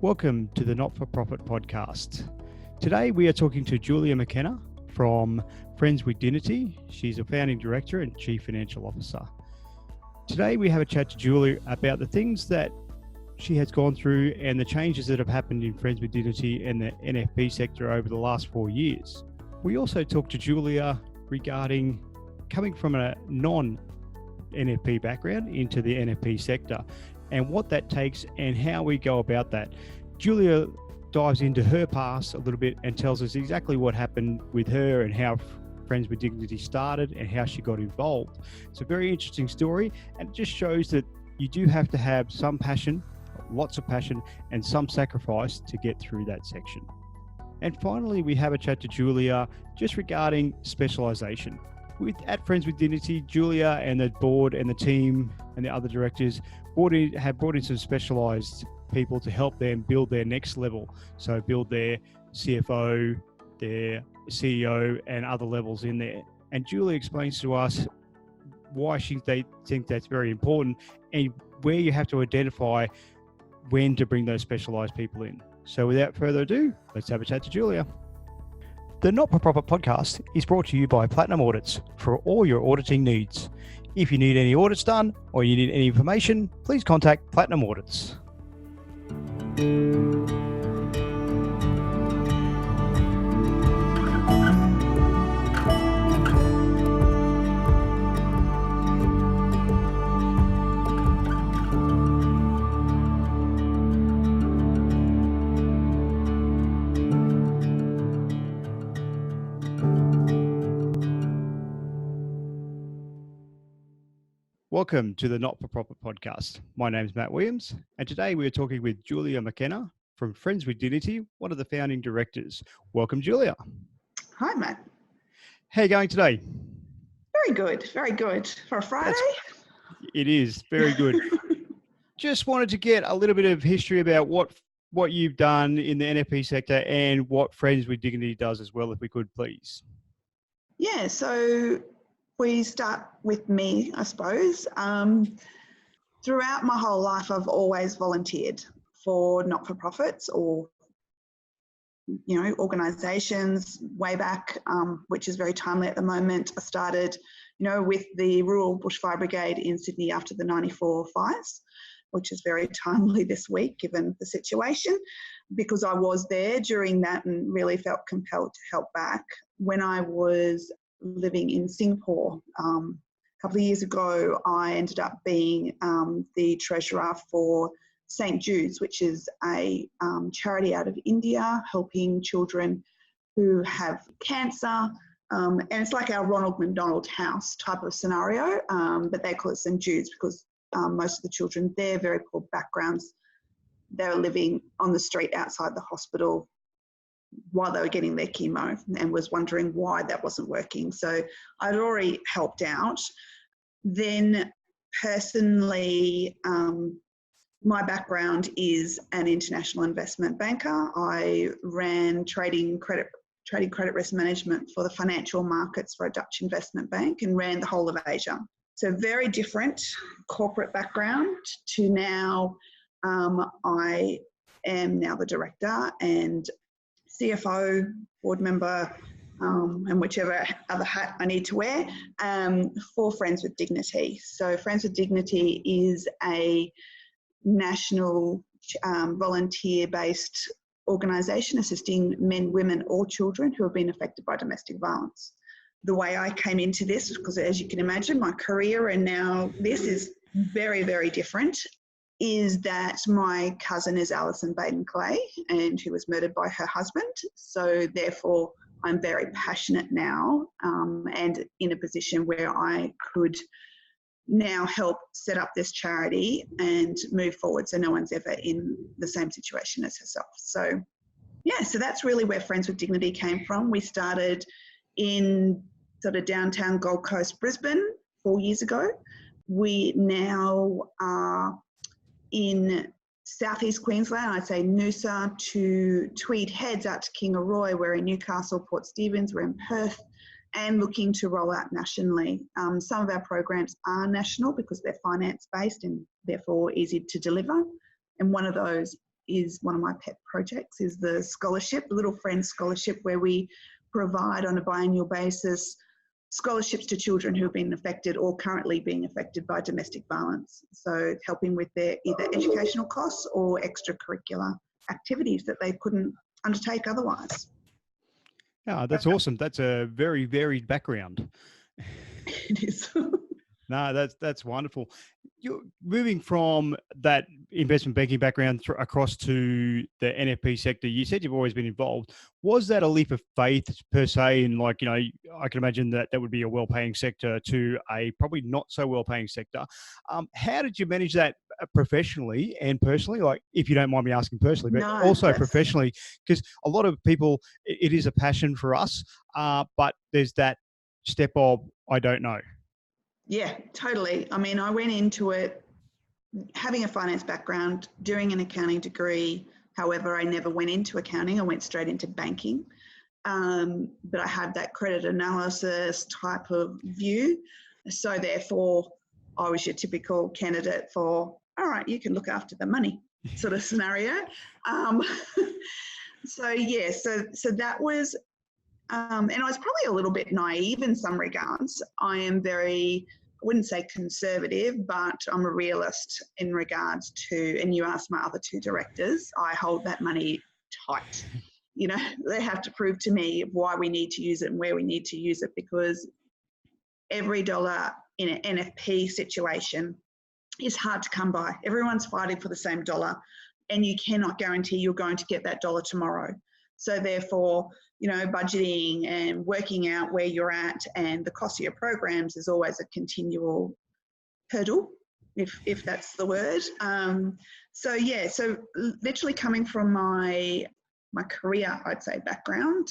Welcome to the Not-for-Profit Podcast. Today we are talking to Julia Mckenna from Friends with Dignity. She's a founding director and chief financial officer. Today we have a chat to Julia about the things that she has gone through and the changes that have happened in Friends with Dignity and the NFP sector over the last 4 years. We also talked to Julia regarding coming from a non-NFP background into the NFP sector and what that takes and how we go about that. Julia dives into her past a little bit and tells us exactly what happened with her and how Friends with Dignity started and how she got involved. It's a very interesting story, and it just shows that you do have to have some passion, lots of passion, and some sacrifice to get through that section. And finally, we have a chat to Julia just regarding specialisation. At Friends with Dignity, Julia and the board and the team and the other directors have brought in some specialised people to help them build their next level. So build their CFO, their CEO and other levels in there. And Julia explains to us why they think that's very important and where you have to identify when to bring those specialised people in. So without further ado, let's have a chat to Julia. The Not-for-Profit Podcast is brought to you by Platinum Audits for all your auditing needs. If you need any audits done or you need any information, please contact Platinum Audits. Welcome to the Not-for-Profit Podcast. My name is Matt Williams, and today we are talking with Julia Mckenna from Friends with Dignity, one of the founding directors. Welcome, Julia. Hi, Matt. How are you going today? Very good for a Friday. It is very good. Just wanted to get a little bit of history about what you've done in the NFP sector and what Friends with Dignity does as well, if we could, please. Yeah, so we start with me, I suppose. Throughout my whole life, I've always volunteered for not-for-profits or, organisations way back, which is very timely at the moment. I started, with the Rural Bushfire Brigade in Sydney after the 94 fires, which is very timely this week, given the situation, because I was there during that and really felt compelled to help back. When I was living in Singapore a couple of years ago, I ended up being the treasurer for St. Jude's, which is a charity out of India helping children who have cancer. And it's like our Ronald McDonald House type of scenario, but they call it St. Jude's because most of the children there, very poor backgrounds, they were living on the street outside the hospital while they were getting their chemo and was wondering why that wasn't working. So I'd already helped out. Then personally, my background is an international investment banker. I ran trading credit risk management for the financial markets for a Dutch investment bank and ran the whole of Asia. So very different corporate background to now. I am now the director and CFO, board member, and whichever other hat I need to wear for Friends with Dignity. So Friends with Dignity is a national volunteer-based organisation assisting men, women or children who have been affected by domestic violence. The way I came into this, because as you can imagine, my career and now this is very, very different, is that my cousin is Alison Baden-Clay and who was murdered by her husband. So therefore, I'm very passionate now and in a position where I could now help set up this charity and move forward so no one's ever in the same situation as herself. So yeah, so that's really where Friends with Dignity came from. We started in sort of downtown Gold Coast, Brisbane 4 years ago. We now are in southeast Queensland, I'd say Noosa to Tweed Heads out to Kingaroy. We're in Newcastle, Port Stephens, we're in Perth, and looking to roll out nationally. Some of our programs are national because they're finance-based and therefore easy to deliver. And one of those is one of my pet projects, is the scholarship, Little Friends Scholarship, where we provide on a biannual basis scholarships to children who have been affected or currently being affected by domestic violence. So helping with their either educational costs or extracurricular activities that they couldn't undertake otherwise. Yeah, that's awesome. That's a very varied background. It is. No, that's wonderful. You're moving from that investment banking background across to the NFP sector. You said you've always been involved. Was that a leap of faith per se? And like, I can imagine that would be a well-paying sector to a probably not so well-paying sector. How did you manage that professionally and personally? Like, if you don't mind me asking personally, but also professionally, because a lot of people, it is a passion for us, but there's that step of, I don't know. Yeah, totally. I mean, I went into it having a finance background, doing an accounting degree. However, I never went into accounting. I went straight into banking. But I had that credit analysis type of view. So therefore, I was your typical candidate for, all right, you can look after the money sort of scenario. So that was, and I was probably a little bit naive in some regards. I am very, I wouldn't say conservative, but I'm a realist in regards to, and you asked my other two directors, I hold that money tight. They have to prove to me why we need to use it and where we need to use it, because every dollar in an NFP situation is hard to come by. Everyone's fighting for the same dollar, and you cannot guarantee you're going to get that dollar tomorrow. So therefore, budgeting and working out where you're at and the cost of your programs is always a continual hurdle, if that's the word. So literally coming from my career, I'd say, background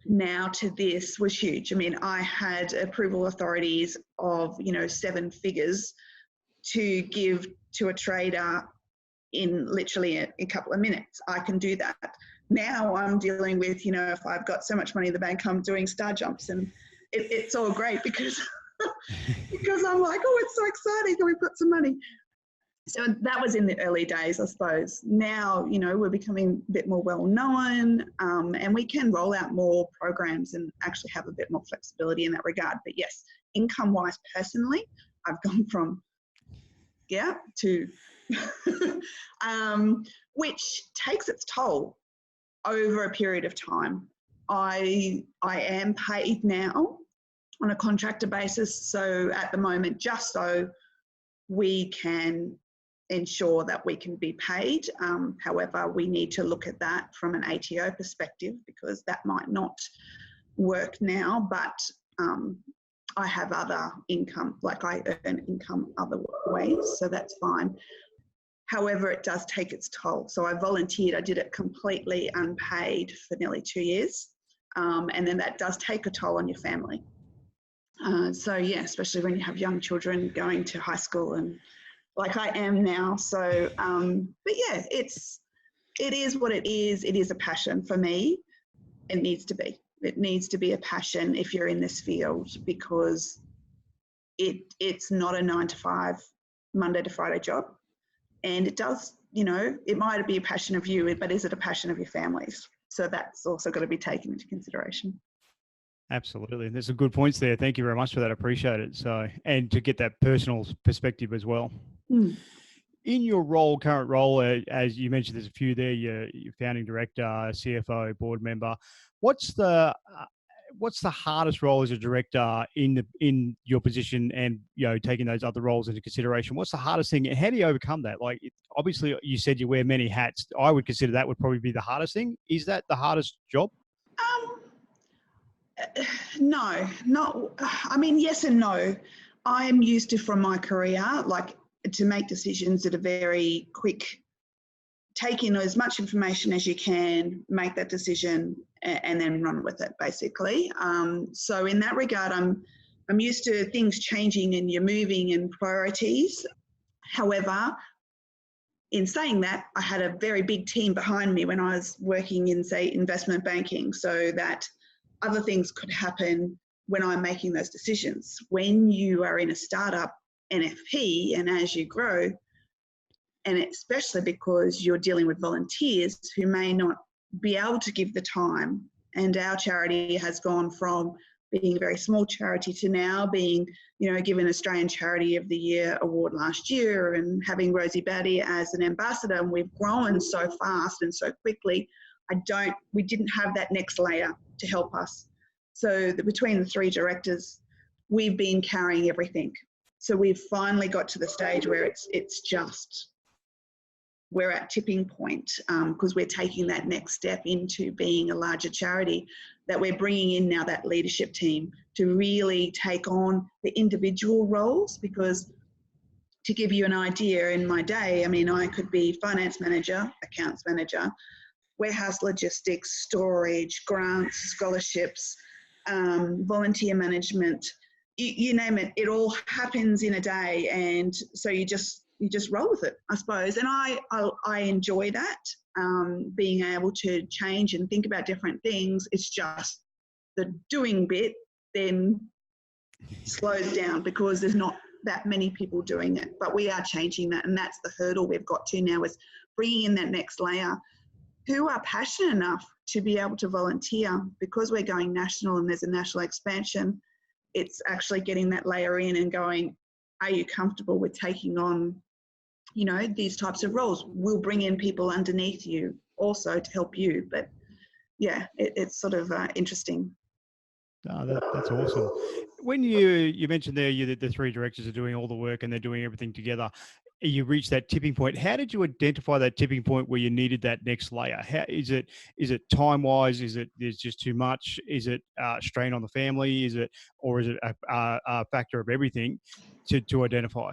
now to this was huge. I mean, I had approval authorities of, 7 figures to give to a trader in literally a couple of minutes. I can do that. Now I'm dealing with, if I've got so much money in the bank, I'm doing star jumps, and it's all great because I'm like, oh, it's so exciting that we've got some money. So that was in the early days, I suppose. Now, we're becoming a bit more well-known, and we can roll out more programs and actually have a bit more flexibility in that regard. But yes, income-wise, personally, I've gone from, to, which takes its toll over a period of time. I am paid now on a contractor basis. So at the moment, just so we can ensure that we can be paid. However, we need to look at that from an ATO perspective, because that might not work now, but I have other income, like I earn income other ways, so that's fine. However, it does take its toll. So I volunteered, I did it completely unpaid for nearly 2 years. And then that does take a toll on your family. Especially when you have young children going to high school, and like I am now. So, but yeah, it is what it is. It is a passion for me. It needs to be. It needs to be a passion if you're in this field, because it's not a 9 to 5, Monday to Friday job. And it does, it might be a passion of you, but is it a passion of your families? So that's also got to be taken into consideration. Absolutely. There's some good points there. Thank you very much for that. I appreciate it. So, and to get that personal perspective as well. In your current role, as you mentioned, there's a few there, you're founding director, CFO, board member. What's the hardest role as a director in your position, and taking those other roles into consideration? What's the hardest thing, and how do you overcome that? Like, obviously you said you wear many hats. I would consider that would probably be the hardest thing. Is that the hardest job? No, not. I mean, yes and no. I'm used to, from my career, like, to make decisions that are very quick. Take in as much information as you can, make that decision, and then run with it, basically. So in that regard, I'm used to things changing and you're moving and priorities. However, in saying that, I had a very big team behind me when I was working in, say, investment banking, so that other things could happen when I'm making those decisions. When you are in a startup NFP, and as you grow, And especially because you're dealing with volunteers who may not be able to give the time. And our charity has gone from being a very small charity to now being, given Australian Charity of the Year award last year, and having Rosie Batty as an ambassador. And we've grown so fast and so quickly. We didn't have that next layer to help us. So between the three directors, we've been carrying everything. So we've finally got to the stage where we're at tipping point, because we're taking that next step into being a larger charity, that we're bringing in now that leadership team to really take on the individual roles. Because to give you an idea, in my day, I could be finance manager, accounts manager, warehouse logistics, storage, grants, scholarships, volunteer management, you name it. It all happens in a day, and so you just roll with it, I suppose. And I enjoy that, being able to change and think about different things. It's just the doing bit then slows down because there's not that many people doing it. But we are changing that, and that's the hurdle we've got to now, is bringing in that next layer who are passionate enough to be able to volunteer. Because we're going national and there's a national expansion, it's actually getting that layer in and going, are you comfortable with taking on, these types of roles? We'll bring in people underneath you also to help you. But yeah, it's sort of interesting. Oh, that's awesome. When you mentioned there, the three directors are doing all the work and they're doing everything together. You reached that tipping point. How did you identify that tipping point where you needed that next layer? How is it time wise? Is it there's just too much? Is it strain on the family? Is it a factor of everything to identify?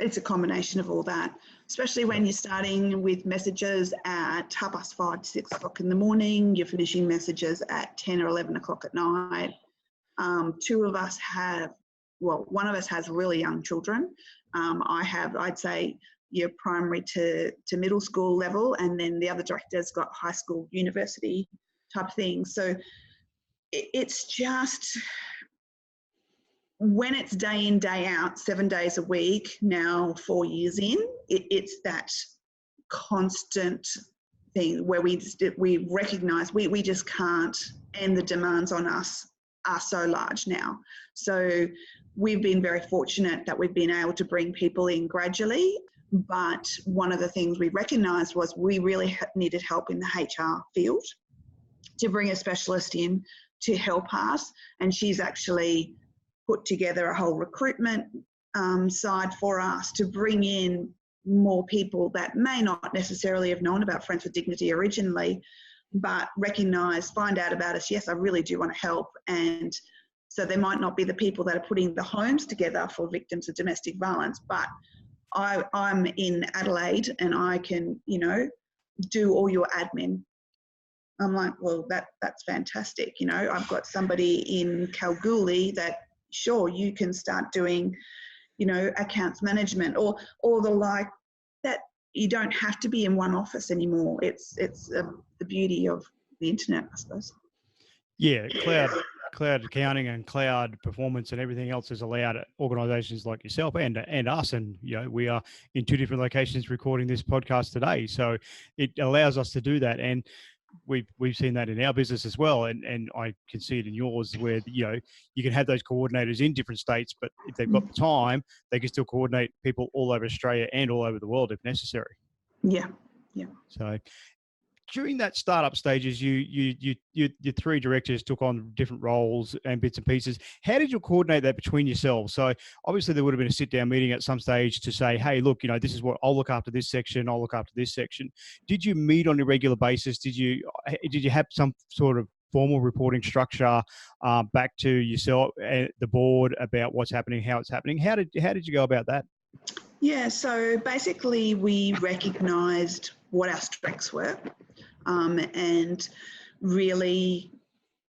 It's a combination of all that, especially when you're starting with messages at 5:30, 6 o'clock in the morning. You're finishing messages at 10 or 11 o'clock at night. One of us has really young children. I'd say, your primary to middle school level, and then the other director's got high school, university type things. So it's just, when it's day in, day out, 7 days a week, now 4 years in, it's that constant thing where we recognise we just can't, and the demands on us are so large now. So we've been very fortunate that we've been able to bring people in gradually. But one of the things we recognised was we really needed help in the HR field, to bring a specialist in to help us. And she's actually put together a whole recruitment side for us to bring in more people that may not necessarily have known about Friends with Dignity originally, but find out about us. Yes, I really do want to help. And so they might not be the people that are putting the homes together for victims of domestic violence, but I'm in Adelaide and I can, do all your admin. I'm like, well, that's fantastic. I've got somebody in Kalgoorlie that, sure, you can start doing, accounts management or the like. That you don't have to be in one office anymore. It's the beauty of the internet, I suppose. Yeah, cloud accounting and cloud performance and everything else has allowed organisations like yourself and us, and we are in two different locations recording this podcast today, so it allows us to do that. And we've seen that in our business as well, and I can see it in yours, where you can have those coordinators in different states, but if they've got the time, they can still coordinate people all over Australia and all over the world if necessary. Yeah. So during that startup stages, your three directors took on different roles and bits and pieces. How did you coordinate that between yourselves? So obviously there would have been a sit-down meeting at some stage to say, hey, look, this is what I'll look after this section, I'll look after this section. Did you meet on a regular basis? Did you have some sort of formal reporting structure back to yourself, the board, about what's happening, how it's happening? How did you go about that? Yeah, so basically we recognised what our strengths were, and really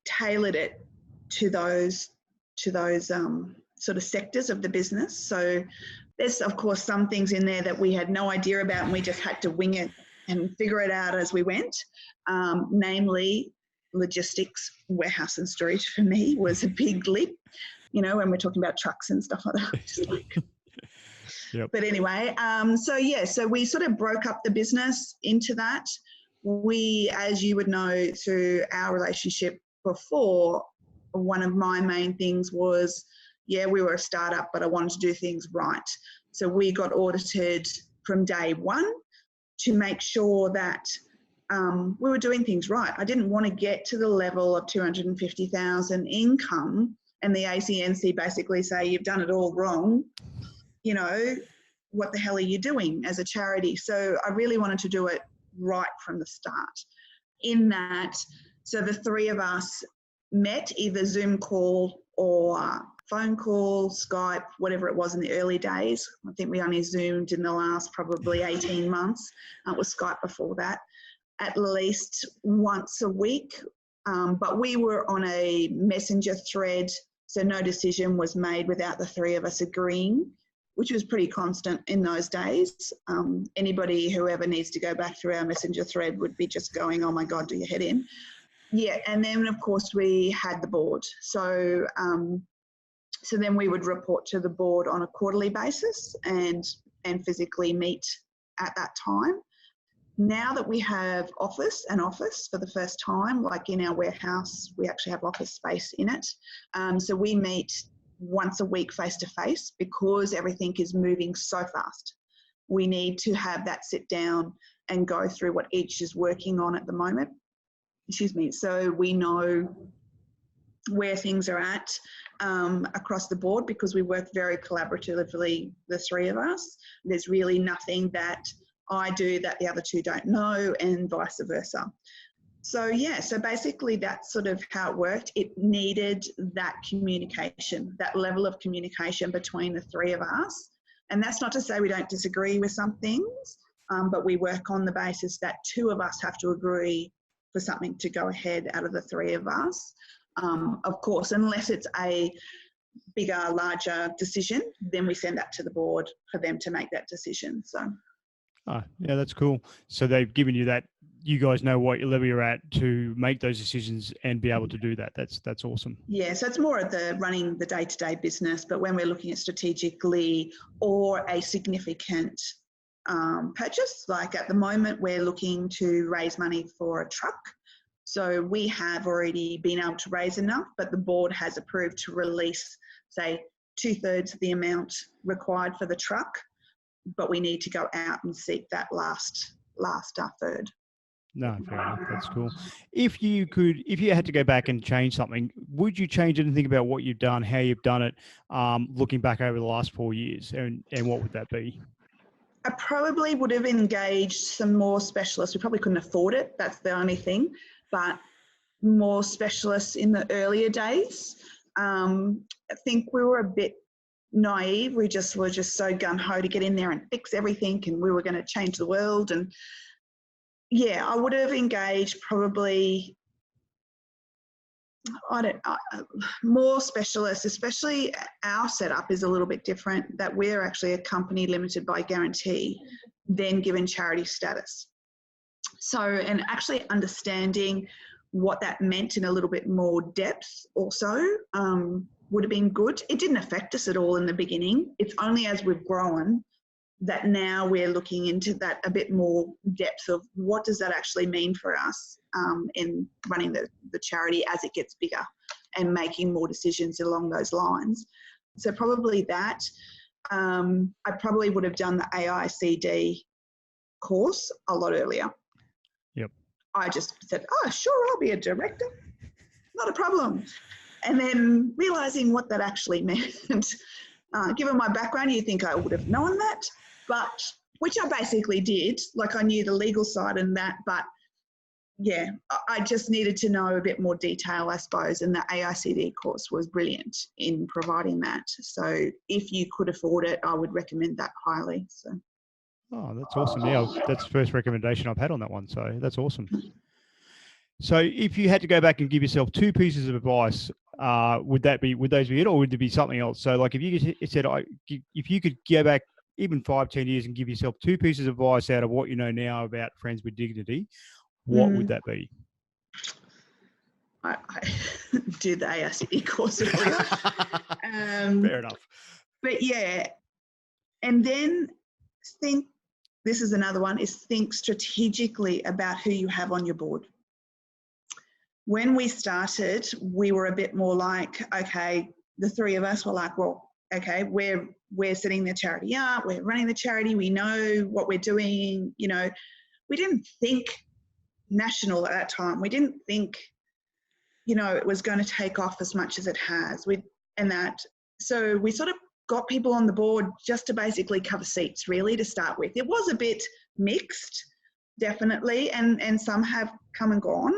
tailored it to those sort of sectors of the business. So there's, of course, some things in there that we had no idea about and we just had to wing it and figure it out as we went. Namely, logistics, warehouse and storage for me was a big leap, when we're talking about trucks and stuff like that. Yep. But anyway, so we sort of broke up the business into that. We, as you would know through our relationship before, one of my main things was, we were a startup, but I wanted to do things right. So we got audited from day one to make sure that we were doing things right. I didn't want to get to the level of 250,000 income and the ACNC basically say, you've done it all wrong. You know, what the hell are you doing as a charity? So I really wanted to do it right from the start. In that, so the three of us met either Zoom call or phone call, Skype, whatever it was in the early days. I think we only Zoomed in the last probably 18 months. It was Skype before that, at least once a week. But we were on a messenger thread, so no decision was made without the three of us agreeing, which was pretty constant in those days. Anybody who ever needs to go back through our messenger thread would be just going, oh my God, do your head in. Yeah, and then of course we had the board. So then we would report to the board on a quarterly basis and physically meet at that time. Now that we have office for the first time, like in our warehouse, we actually have office space in it. So we meet once a week face-to-face because everything is moving so fast. We need to have that sit down and go through what each is working on at the moment. So we know where things are at across the board because we work very collaboratively, the three of us. There's really nothing that I do that the other two don't know and vice versa. So basically that's sort of how it worked. It needed that communication, that level of communication between the three of us. And that's not to say we don't disagree with some things, but we work on the basis that two of us have to agree for something to go ahead out of the three of us. Of course, unless it's a bigger, larger decision, then we send that to the board for them to make that decision. So. Oh, yeah, that's cool. So they've given you that, you guys know what level you're at to make those decisions and be able to do that. That's awesome. Yeah, so it's more of the running the day-to-day business, but when we're looking at strategically or a significant purchase, like at the moment we're looking to raise money for a truck. So we have already been able to raise enough, but the board has approved to release, say, 2/3 of the amount required for the truck, but we need to go out and seek that last third. No, fair enough. That's cool. If you had to go back and change something, would you change anything about what you've done, how you've done it, looking back over the last 4 years, and what would that be? I probably would have engaged some more specialists. We probably couldn't afford it. That's the only thing, but more specialists in the earlier days. I think we were a bit naive. We were just so gung-ho to get in there and fix everything and we were going to change the world. And I would have engaged probably more specialists, especially our setup is a little bit different, that we're actually a company limited by guarantee, then given charity status. So, and actually understanding what that meant in a little bit more depth also would have been good. It didn't affect us at all in the beginning. It's only as we've grown that now we're looking into that a bit more depth of what does that actually mean for us in running the charity as it gets bigger and making more decisions along those lines. So probably that. I probably would have done the AICD course a lot earlier. Yep. I just said, oh, sure, I'll be a director. Not a problem. And then realising what that actually meant. Given my background, you think I would have known that, but which I basically did. Like I knew the legal side and that, but I just needed to know a bit more detail, I suppose, and the AICD course was brilliant in providing that. So if you could afford it, I would recommend that highly. So. Oh, that's awesome. Yeah, that's the first recommendation I've had on that one. So that's awesome. So if you had to go back and give yourself 2 pieces of advice, would those be it, or would there be something else? So like if you could go back even 5-10 years and give yourself 2 pieces of advice out of what you know now about Friends with Dignity, what would that be? I did the AICD course earlier. Fair enough. But And then this is another one, is think strategically about who you have on your board. When we started, we were a bit more like, okay, the three of us were like, well, okay, we're setting the charity up, we're running the charity, we know what we're doing, you know. We didn't think national at that time. We didn't think, you know, it was going to take off as much as it has. So we sort of got people on the board just to basically cover seats, really, to start with. It was a bit mixed, definitely, and some have come and gone.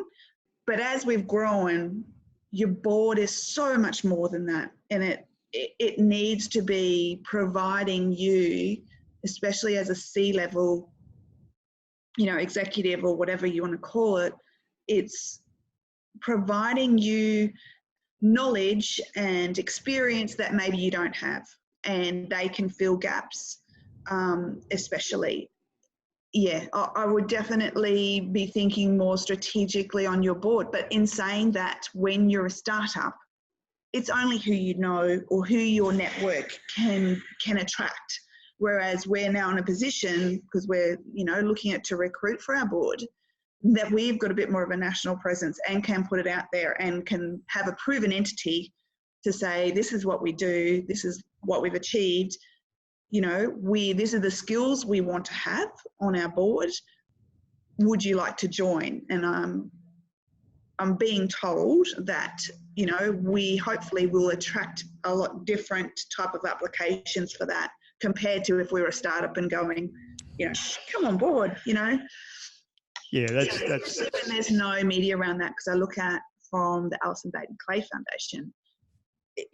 But as we've grown, your board is so much more than that. And it needs to be providing you, especially as a C-level, you know, executive or whatever you want to call it, it's providing you knowledge and experience that maybe you don't have, and they can fill gaps, especially. Yeah, I would definitely be thinking more strategically on your board. But in saying that, when you're a startup, it's only who you know or who your network can attract. Whereas we're now in a position, because we're, you know, looking at to recruit for our board, that we've got a bit more of a national presence and can put it out there and can have a proven entity to say, this is what we do, this is what we've achieved. You know, these are the skills we want to have on our board. Would you like to join? And I'm being told that, you know, we hopefully will attract a lot different type of applications for that compared to if we were a startup and going, you know, come on board, you know. Yeah, that's when there's no media around that, because I look at from the Alison Baden Clay Foundation,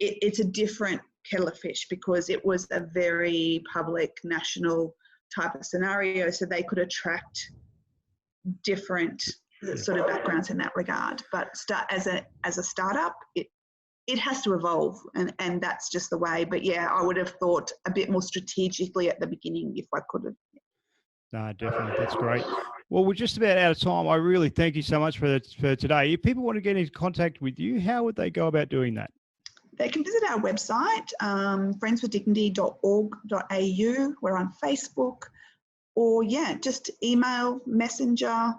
it's a different kettle of fish because it was a very public national type of scenario, so they could attract different sort of backgrounds in that regard. But as a startup, it has to evolve, and that's just the way. But yeah, I would have thought a bit more strategically at the beginning if I could have. No, definitely. That's great. Well, we're just about out of time. I really thank you so much for today. If people want to get into contact with you, how would they go about doing that? They can visit our website, friendsfordignity.org.au. We're on Facebook, or just email, messenger,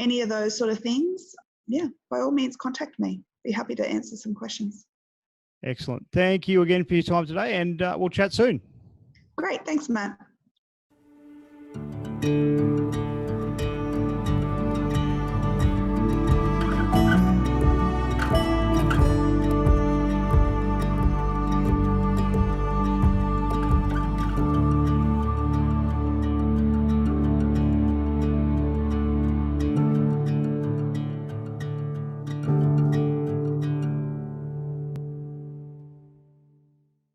any of those sort of things. Yeah, by all means, contact me. Be happy to answer some questions. Excellent. Thank you again for your time today, and we'll chat soon. Great. Thanks, Matt.